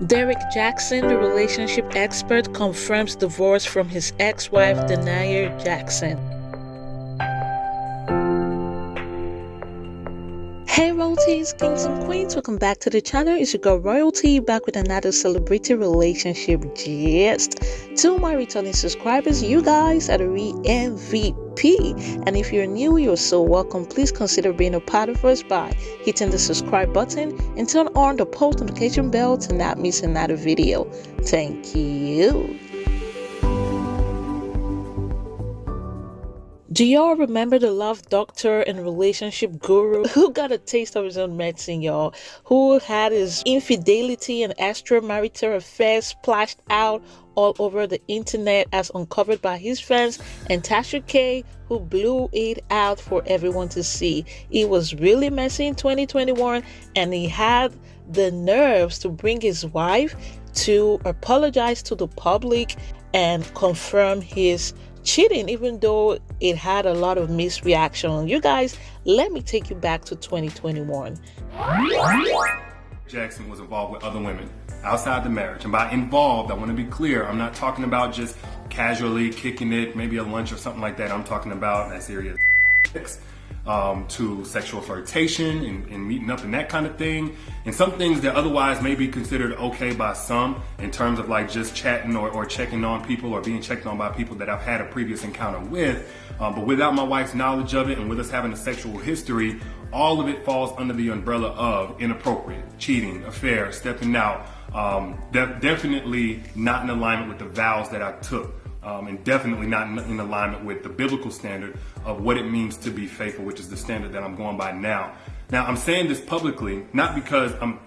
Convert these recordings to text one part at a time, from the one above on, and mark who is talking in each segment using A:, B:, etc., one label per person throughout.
A: Derrick Jaxn, the relationship expert, confirms divorce from his ex-wife Denair Jaxn. Hey royalties, kings and queens, welcome back to the channel. It's your girl Royalty, back with another celebrity relationship gist. To my returning subscribers, you guys are the real MVP, and if you're new, you're so welcome. Please consider being a part of us by hitting the subscribe button and turn on the post notification bell to not miss another video. Thank you. Do y'all remember the love doctor and relationship guru who got a taste of his own medicine, y'all? Who had his infidelity and extramarital affairs splashed out all over the internet as uncovered by his friends, and Tasha K, who blew it out for everyone to see. It was really messy in 2021, and he had the nerves to bring his wife to apologize to the public and confirm his cheating, even though it had a lot of mixed reaction. You guys, let me take you back to 2021.
B: Jaxn was involved with other women outside the marriage. And by involved, I want to be clear, I'm not talking about just casually kicking it, maybe a lunch or something like that. I'm talking about that serious sex, to sexual flirtation and meeting up and that kind of thing. And some things that otherwise may be considered okay by some in terms of like just chatting or checking on people or being checked on by people that I've had a previous encounter with. But without my wife's knowledge of it and with us having a sexual history, all of it falls under the umbrella of inappropriate, cheating, affair, stepping out. Definitely not in alignment with the vows that I took. And definitely not in alignment with the biblical standard of what it means to be faithful, which is the standard that I'm going by now. Now, I'm saying this publicly, not because I'm,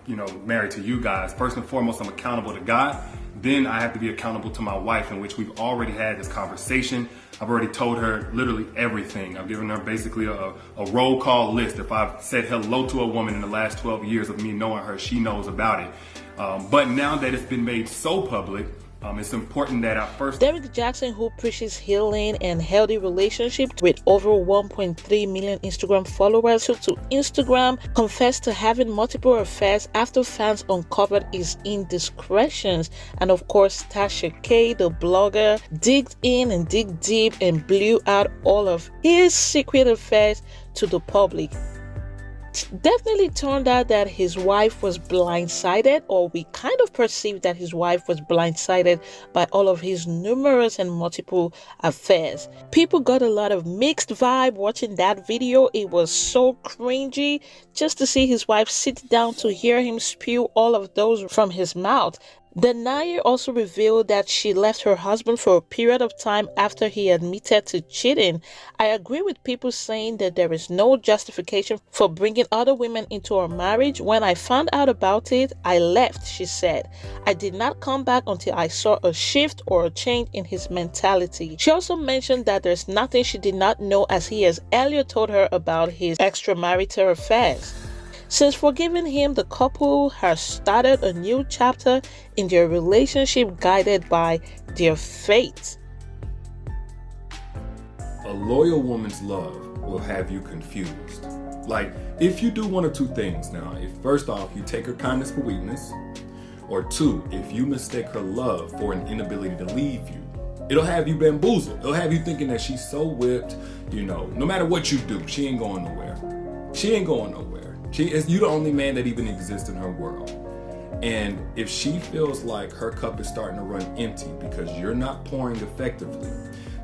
B: married to you guys. First and foremost, I'm accountable to God. Then I have to be accountable to my wife, in which we've already had this conversation. I've already told her literally everything. I've given her basically a roll call list. If I've said hello to a woman in the last 12 years of me knowing her, she knows about it. But now that it's been made so public, it's important that I first...
A: Derrick Jaxn, who preaches healing and healthy relationships with over 1.3 million Instagram followers, took to Instagram, confessed to having multiple affairs after fans uncovered his indiscretions. And of course, Tasha K, the blogger, digged in and dig deep and blew out all of his secret affairs to the public. Definitely turned out that his wife was blindsided, or we kind of perceived that his wife was blindsided by all of his numerous and multiple affairs. People got a lot of mixed vibe watching that video. It was so cringy just to see his wife sit down to hear him spew all of those from his mouth. Denair also revealed that she left her husband for a period of time after he admitted to cheating. I agree with people saying that there is no justification for bringing other women into our marriage. When I found out about it, I left, she said. I did not come back until I saw a shift or a change in his mentality. She also mentioned that there's nothing she did not know, as he has earlier told her about his extramarital affairs. Since forgiving him, the couple has started a new chapter in their relationship guided by their faith.
B: A loyal woman's love will have you confused. Like, if you do one or two things now, if first off, you take her kindness for weakness, or two, if you mistake her love for an inability to leave you, it'll have you bamboozled. It'll have you thinking that she's so whipped, no matter what you do, she ain't going nowhere. She ain't going nowhere. You the only man that even exists in her world. And if she feels like her cup is starting to run empty because you're not pouring effectively,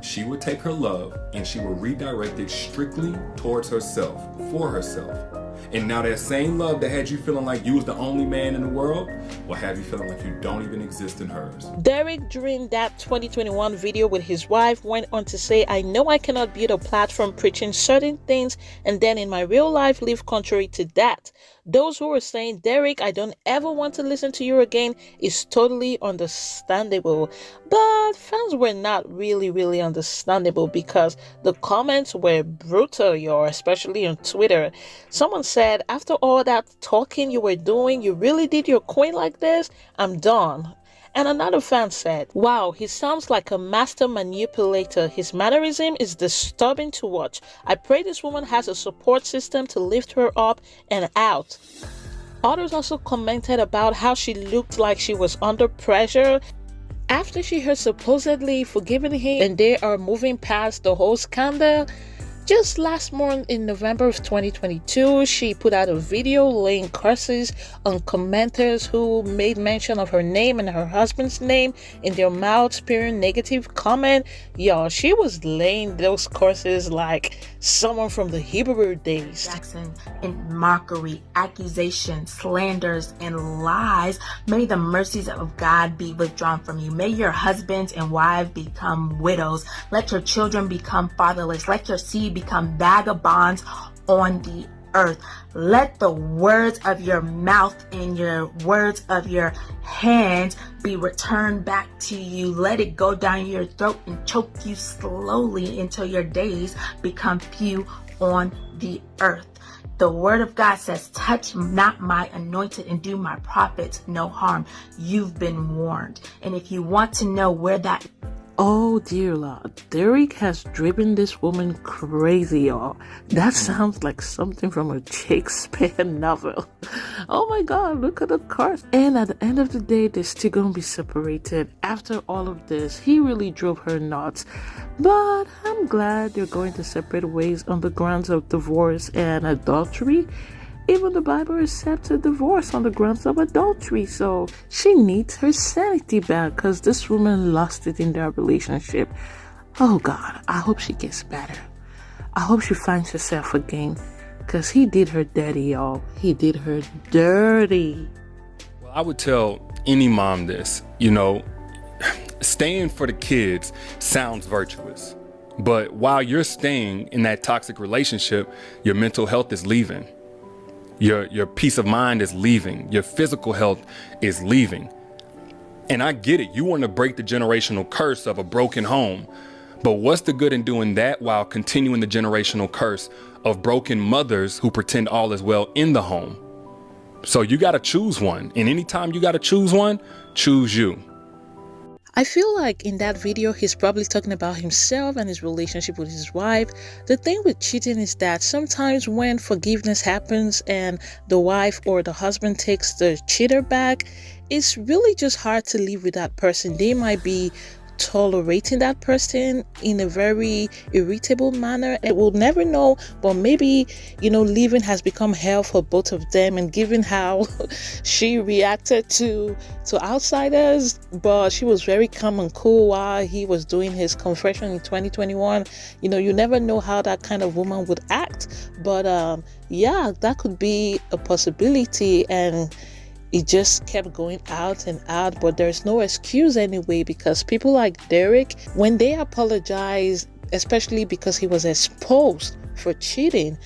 B: she would take her love and she will redirect it strictly towards herself, for herself. And now that same love that had you feeling like you was the only man in the world will have you feeling like you don't even exist in hers.
A: Derrick, during that 2021 video with his wife, went on to say, I know I cannot build a platform preaching certain things and then in my real life live contrary to that. Those who are saying, Derrick, I don't ever want to listen to you again, is totally understandable. But fans were not really understandable, because the comments were brutal, y'all, especially on Twitter. Someone said, after all that talking you were doing, you really did your queen like this? I'm done. And another fan said, wow, he sounds like a master manipulator. His mannerism is disturbing to watch. I pray this woman has a support system to lift her up and out. Others also commented about how she looked like she was under pressure after she had supposedly forgiven him and they are moving past the whole scandal. Just last month in November of 2022, she put out a video laying curses on commenters who made mention of her name and her husband's name in their mouths, spewing negative comment. Y'all, she was laying those curses like someone from the Hebrew days.
C: Jaxn, in mockery, accusations, slanders, and lies, may the mercies of God be withdrawn from you. May your husbands and wives become widows. Let your children become fatherless. Let your seed become vagabonds on the earth. Let the words of your mouth and your words of your hands be returned back to you. Let it go down your throat and choke you slowly until your days become few on the earth. The word of God says, touch not my anointed and do my prophets no harm. You've been warned. And if you want to know where that...
A: Oh dear Lord, Derrick has driven this woman crazy, y'all. That sounds like something from a Shakespeare novel. Oh my God, look at the cards. And at the end of the day, they're still gonna be separated. After all of this, he really drove her nuts. But I'm glad they're going to separate ways on the grounds of divorce and adultery. Even the Bible accepted divorce on the grounds of adultery, so she needs her sanity back because this woman lost it in their relationship. Oh God, I hope she gets better. I hope she finds herself again because he did her dirty, y'all. He did her dirty.
B: Well, I would tell any mom this, staying for the kids sounds virtuous, but while you're staying in that toxic relationship, your mental health is leaving. Your peace of mind is leaving. Your physical health is leaving. And I get it. You want to break the generational curse of a broken home. But what's the good in doing that while continuing the generational curse of broken mothers who pretend all is well in the home? So you got to choose one. And anytime you got to choose one, choose you.
A: I feel like in that video, he's probably talking about himself and his relationship with his wife. The thing with cheating is that sometimes when forgiveness happens and the wife or the husband takes the cheater back, it's really just hard to live with that person. They might be tolerating that person in a very irritable manner, and we'll never know, but maybe living has become hell for both of them. And given how she reacted to outsiders, but she was very calm and cool while he was doing his confession in 2021, you never know how that kind of woman would act. But yeah, that could be a possibility. And it just kept going out and out, but there's no excuse anyway, because people like Derrick, when they apologize, especially because he was exposed for cheating,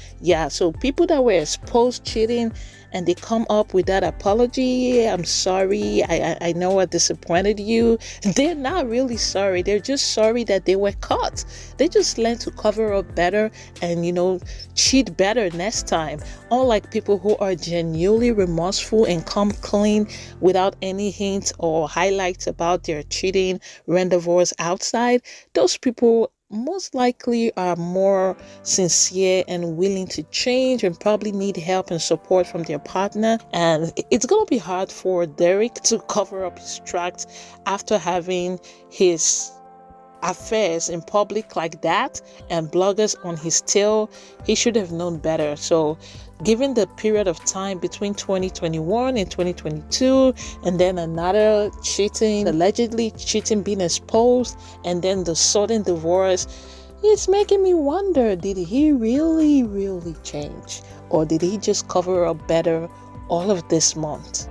A: so people that were exposed cheating and they come up with that apology, I'm sorry, I know I disappointed you, they're not really sorry. They're just sorry that they were caught. They just learn to cover up better and cheat better next time. Unlike people who are genuinely remorseful and come clean without any hints or highlights about their cheating rendezvous outside, those people most likely are more sincere and willing to change and probably need help and support from their partner. And it's going to be hard for Derrick to cover up his tracks after having his affairs in public like that and bloggers on his tail. He should have known better. So given the period of time between 2021 and 2022, and then another allegedly cheating being exposed, and then the sudden divorce, it's making me wonder, did he really change? Or did he just cover up better all of this month?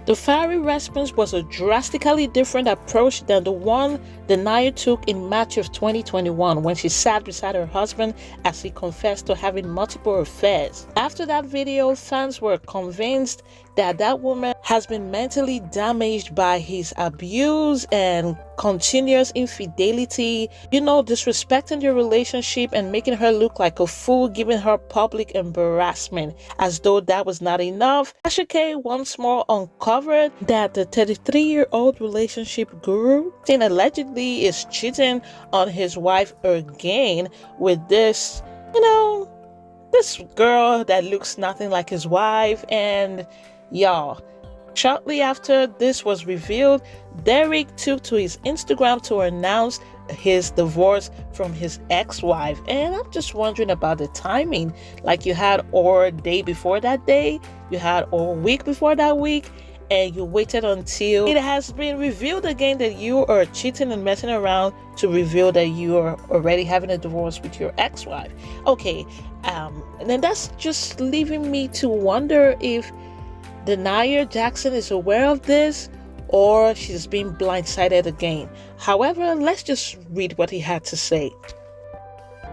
A: The fiery response was a drastically different approach than the one Denair took in March of 2021 when she sat beside her husband as he confessed to having multiple affairs. After that video, fans were convinced that that woman has been mentally damaged by his abuse and continuous infidelity, disrespecting your relationship and making her look like a fool, giving her public embarrassment. As though that was not enough, Asha K once more uncovered that the 33-year-old relationship guru allegedly is cheating on his wife again with this, this girl that looks nothing like his wife. And y'all, shortly after this was revealed, Derrick took to his Instagram to announce his divorce from his ex-wife. And I'm just wondering about the timing. Like, you had or day before that day, you had or week before that week, and you waited until it has been revealed again that you are cheating and messing around to reveal that you are already having a divorce with your ex-wife. Okay, and then that's just leaving me to wonder if Derrick Jaxn is aware of this, or she's being blindsided again. However, let's just read what he had to say.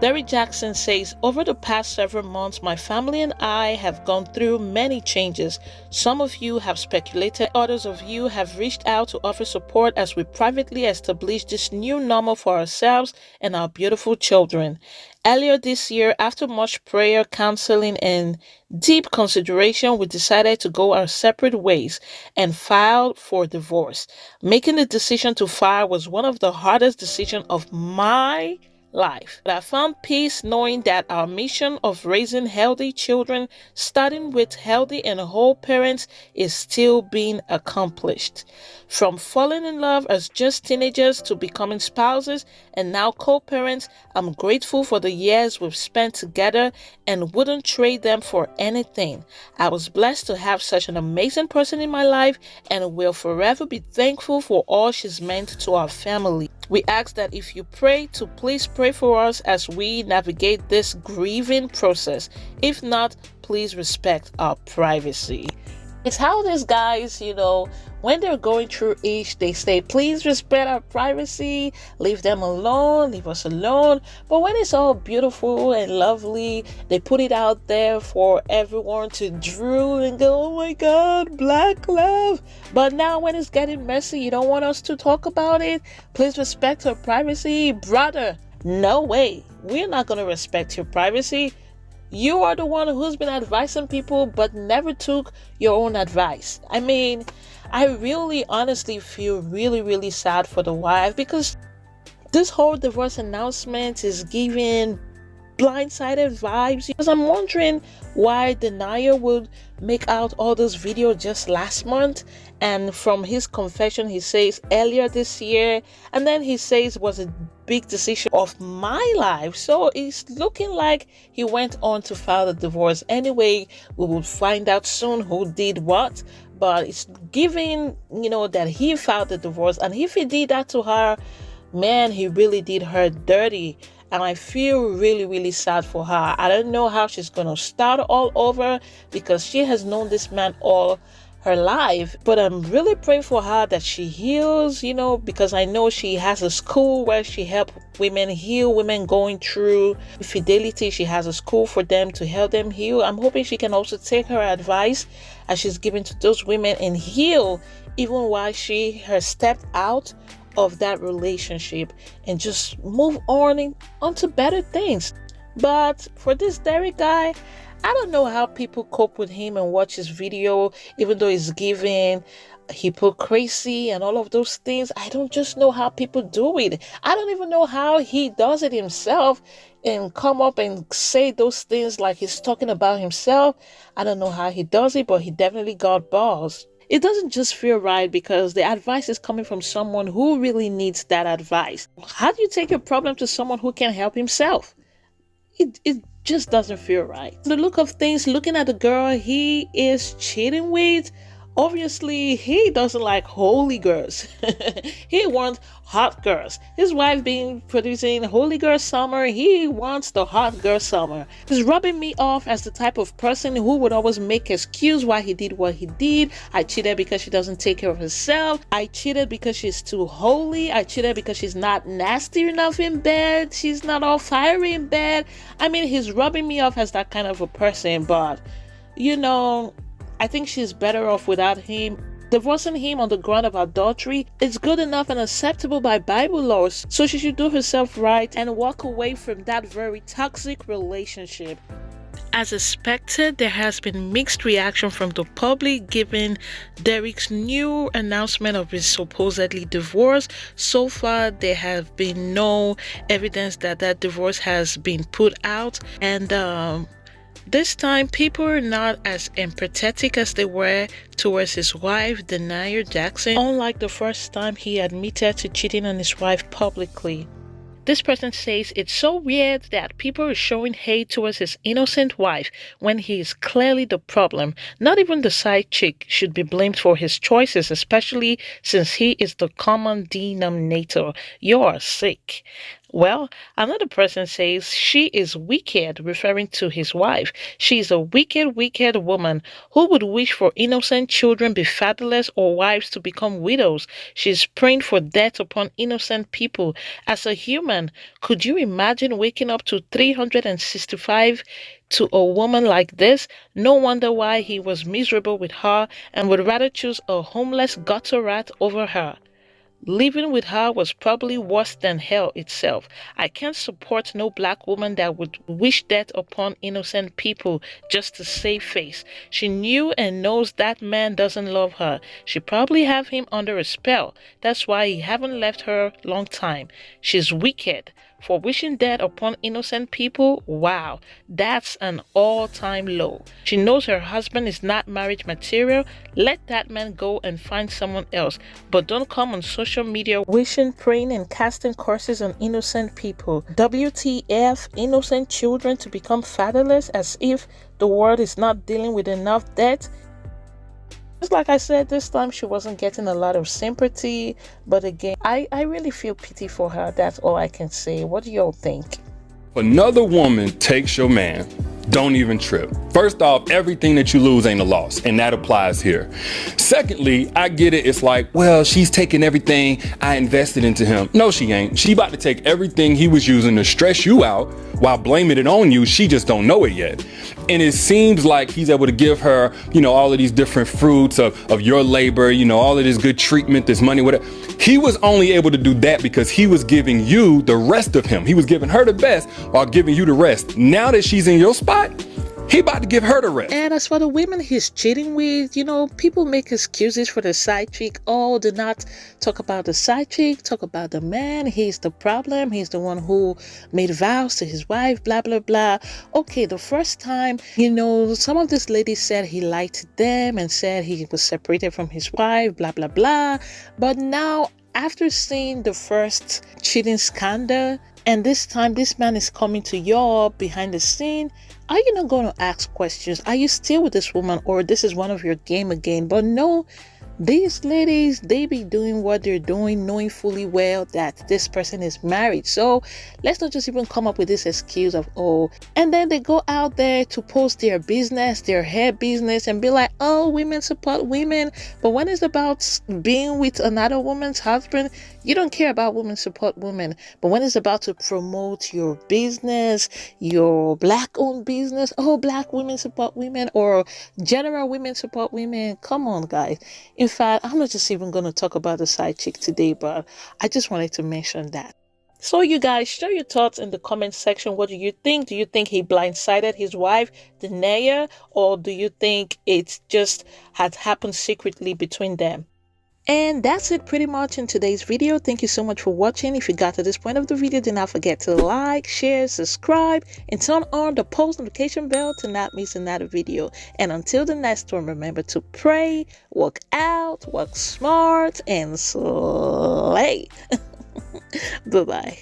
A: Derrick Jaxn says, over the past several months, my family and I have gone through many changes. Some of you have speculated, others of you have reached out to offer support as we privately establish this new normal for ourselves and our beautiful children. Earlier this year, after much prayer, counseling, and deep consideration, we decided to go our separate ways and filed for divorce. Making the decision to file was one of the hardest decisions of my life. But I found peace knowing that our mission of raising healthy children, starting with healthy and whole parents, is still being accomplished. From falling in love as just teenagers to becoming spouses and now co-parents, I'm grateful for the years we've spent together and wouldn't trade them for anything. I was blessed to have such an amazing person in my life and will forever be thankful for all she's meant to our family. We ask that if you pray, to please pray for us as we navigate this grieving process. If not, please respect our privacy. It's how these guys, when they're going through each, they say, please respect our privacy, leave them alone, leave us alone. But when it's all beautiful and lovely, they put it out there for everyone to drool and go, oh my God, black love. But now when it's getting messy, you don't want us to talk about it. Please respect our privacy. Brother, no way. We're not going to respect your privacy. You are the one who's been advising people but never took your own advice. I mean, I really honestly feel really sad for the wife, because this whole divorce announcement is giving blindsided vibes. Because I'm wondering why Denair would make out all those videos just last month, and from his confession he says earlier this year, and then he says it was a big decision of my life. So it's looking like he went on to file the divorce. Anyway, we will find out soon who did what, but it's giving that he filed the divorce, and if he did that to her, man, he really did her dirty. And I feel really sad for her. I don't know how she's gonna start all over, because she has known this man all her life. But I'm really praying for her that she heals, because I know she has a school where she helps women heal, women going through infidelity. She has a school for them to help them heal. I'm hoping she can also take her advice as she's giving to those women and heal, even while she has stepped out of that relationship and just move on to better things. But for this Derrick guy, I don't know how people cope with him and watch his video, even though he's giving hypocrisy and all of those things. I don't just know how people do it. I don't even know how he does it himself and come up and say those things like he's talking about himself. I don't know how he does it, but he definitely got balls. It doesn't just feel right, because the advice is coming from someone who really needs that advice. How do you take your problem to someone who can help himself? It just doesn't feel right. The look of things, looking at the girl he is cheating with, obviously he doesn't like holy girls. He wants hot girls. His wife being producing holy girl summer, he wants the hot girl summer. He's rubbing me off as the type of person who would always make excuse why he did what he did. I cheated because she doesn't take care of herself. I cheated because she's too holy. I cheated because she's not nasty enough in bed. She's not all fiery in bed. I mean, he's rubbing me off as that kind of a person, but I think she's better off without him. Divorcing him on the ground of adultery is good enough and acceptable by Bible laws, so she should do herself right and walk away from that very toxic relationship. As expected, there has been mixed reaction from the public given Derrick's new announcement of his supposedly divorce. So far, there have been no evidence that divorce has been put out, and This time, people are not as empathetic as they were towards his wife, Derrick Jaxn, unlike the first time he admitted to cheating on his wife publicly. This person says it's so weird that people are showing hate towards his innocent wife when he is clearly the problem. Not even the side chick should be blamed for his choices, especially since he is the common denominator. You're sick. Well, another person says she is wicked, referring to his wife. She is a wicked, wicked woman. Who would wish for innocent children be fatherless or wives to become widows? She is praying for death upon innocent people. As a human, could you imagine waking up to 365 to a woman like this? No wonder why he was miserable with her and would rather choose a homeless gutter rat over her. Living with her was probably worse than hell itself. I can't support no black woman that would wish death upon innocent people just to save face. She knew and knows that man doesn't love her. She probably have him under a spell. That's why he haven't left her long time. She's wicked. For wishing death upon innocent people, wow, that's an all-time low. She knows her husband is not marriage material. Let that man go and find someone else. But don't come on social media wishing, praying, and casting curses on innocent people. WTF, innocent children to become fatherless as if the world is not dealing with enough death. Just like I said, this time she wasn't getting a lot of sympathy, but again, I really feel pity for her. That's all I can say. What do y'all think?
B: Another woman takes your man, don't even trip. First off, everything that you lose ain't a loss, and that applies here. Secondly, I get it. It's like, well, she's taking everything I invested into him. No, she ain't. She about to take everything he was using to stress you out while blaming it on you. She just don't know it yet. And it seems like he's able to give her, all of these different fruits of your labor, all of this good treatment, this money, whatever. He was only able to do that because he was giving you the rest of him. He was giving her the best while giving you the rest. Now that she's in your spot, he about to give her the rest.
A: And as for the women he's cheating with, people make excuses for the side chick. Oh, do not talk about the side chick, talk about the man. He's the problem. He's the one who made vows to his wife, blah, blah, blah. Okay, the first time, some of these ladies said he lied to them and said he was separated from his wife, blah, blah, blah. But now, after seeing the first cheating scandal, and this time this man is coming to y'all behind the scene, are you not going to ask questions? Are you still with this woman, or this is one of your game again? But no, these ladies, they be doing what they're doing, knowing fully well that this person is married. So let's not just even come up with this excuse of, oh, and then they go out there to post their business, their hair business, and be like, oh, women support women. But when it's about being with another woman's husband, you don't care about women support women. But when it's about to promote your business, your black-owned business, oh, black women support women, or general women support women, come on, guys. In fact, I'm not just even going to talk about the side chick today, but I just wanted to mention that. So you guys, share your thoughts in the comment section. What do you think? Do you think he blindsided his wife, Denair, or do you think it just had happened secretly between them? And that's it pretty much in today's video. Thank you so much for watching. If you got to this point of the video, do not forget to like, share, subscribe, and turn on the post notification bell to not miss another video. And until the next one, remember to pray, work out, work smart, and slay. Bye-bye.